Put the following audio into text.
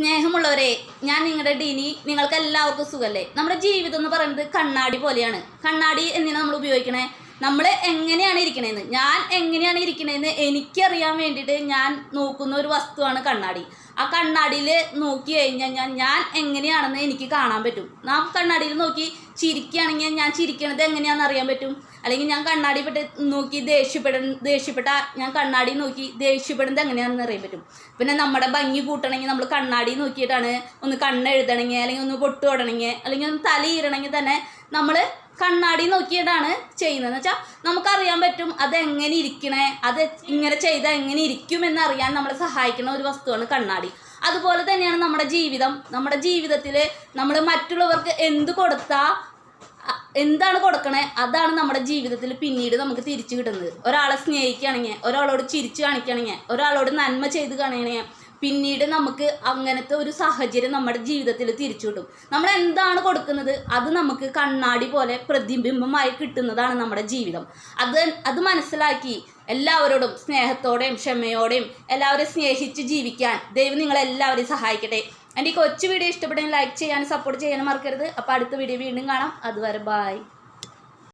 സ്നേഹമുള്ളവരെ, ഞാൻ നിങ്ങളുടെ ഡീനി. നിങ്ങൾക്ക് എല്ലാവർക്കും സുഖമല്ലേ? നമ്മുടെ ജീവിതം എന്ന് പറയുന്നത് കണ്ണാടി പോലെയാണ്. കണ്ണാടി എന്തിനാണ് നമ്മൾ ഉപയോഗിക്കണേ? നമ്മൾ എങ്ങനെയാണ് ഇരിക്കണേന്ന്, ഞാൻ എങ്ങനെയാണ് ഇരിക്കണേന്ന് എനിക്കറിയാൻ വേണ്ടിയിട്ട് ഞാൻ നോക്കുന്ന ഒരു വസ്തുവാണ് കണ്ണാടി. ആ കണ്ണാടിയിൽ നോക്കി കഴിഞ്ഞാൽ ഞാൻ എങ്ങനെയാണെന്ന് എനിക്ക് കാണാൻ പറ്റും. നാം കണ്ണാടിയിൽ നോക്കി ചിരിക്കുകയാണെങ്കിൽ ഞാൻ ചിരിക്കണത് എങ്ങനെയാണെന്ന് അറിയാൻ പറ്റും. അല്ലെങ്കിൽ ഞാൻ കണ്ണാടി നോക്കി ദേഷ്യപ്പെട്ട ഞാൻ കണ്ണാടി നോക്കി ദേഷ്യപ്പെടുന്നത് എങ്ങനെയാണെന്ന് അറിയാൻ പറ്റും. പിന്നെ നമ്മുടെ ഭംഗി കൂട്ടണമെങ്കിൽ നമ്മൾ കണ്ണാടി നോക്കിയിട്ടാണ്. ഒന്ന് കണ്ണെഴുതണമെങ്കിൽ, അല്ലെങ്കിൽ ഒന്ന് പൊട്ട് തൊടണമെങ്കിൽ, അല്ലെങ്കിൽ ഒന്ന് തലയിരണമെങ്കിൽ തന്നെ നമ്മൾ കണ്ണാടി നോക്കിയിട്ടാണ് ചെയ്യുന്നതെന്ന് വെച്ചാൽ നമുക്കറിയാൻ പറ്റും അതെങ്ങനെ ഇരിക്കണേ, അത് ഇങ്ങനെ ചെയ്താൽ എങ്ങനെ ഇരിക്കുമെന്നറിയാൻ നമ്മളെ സഹായിക്കുന്ന ഒരു വസ്തുവാണ് കണ്ണാടി. അതുപോലെ തന്നെയാണ് നമ്മുടെ ജീവിതം. നമ്മുടെ ജീവിതത്തിൽ നമ്മൾ മറ്റുള്ളവർക്ക് എന്താണ് കൊടുക്കണേ അതാണ് നമ്മുടെ ജീവിതത്തിൽ പിന്നീട് നമുക്ക് തിരിച്ചു കിട്ടുന്നത്. ഒരാളെ സ്നേഹിക്കുകയാണെങ്കിൽ, ഒരാളോട് ചിരിച്ചു കാണിക്കുകയാണെങ്കിൽ, ഒരാളോട് നന്മ ചെയ്ത് കാണിക്കണമെങ്കിൽ പിന്നീട് നമുക്ക് അങ്ങനത്തെ ഒരു സാഹചര്യം നമ്മുടെ ജീവിതത്തിൽ തിരിച്ചു കിട്ടും. നമ്മൾ എന്താണ് കൊടുക്കുന്നത് അത് നമുക്ക് കണ്ണാടി പോലെ പ്രതിബിംബമായി കിട്ടുന്നതാണ് നമ്മുടെ ജീവിതം. അത് മനസ്സിലാക്കി എല്ലാവരോടും സ്നേഹത്തോടെയും ക്ഷമയോടെയും എല്ലാവരെയും സ്നേഹിച്ച് ജീവിക്കാൻ ദൈവം നിങ്ങളെല്ലാവരെയും സഹായിക്കട്ടെ. എൻ്റെ ഈ കൊച്ചു വീഡിയോ ഇഷ്ടപ്പെട്ടെങ്കിൽ ലൈക്ക് ചെയ്യാനും സപ്പോർട്ട് ചെയ്യാനും മറക്കരുത്. അപ്പോൾ അടുത്ത വീഡിയോ വീണ്ടും കാണാം. അതുവരെ ബായ്.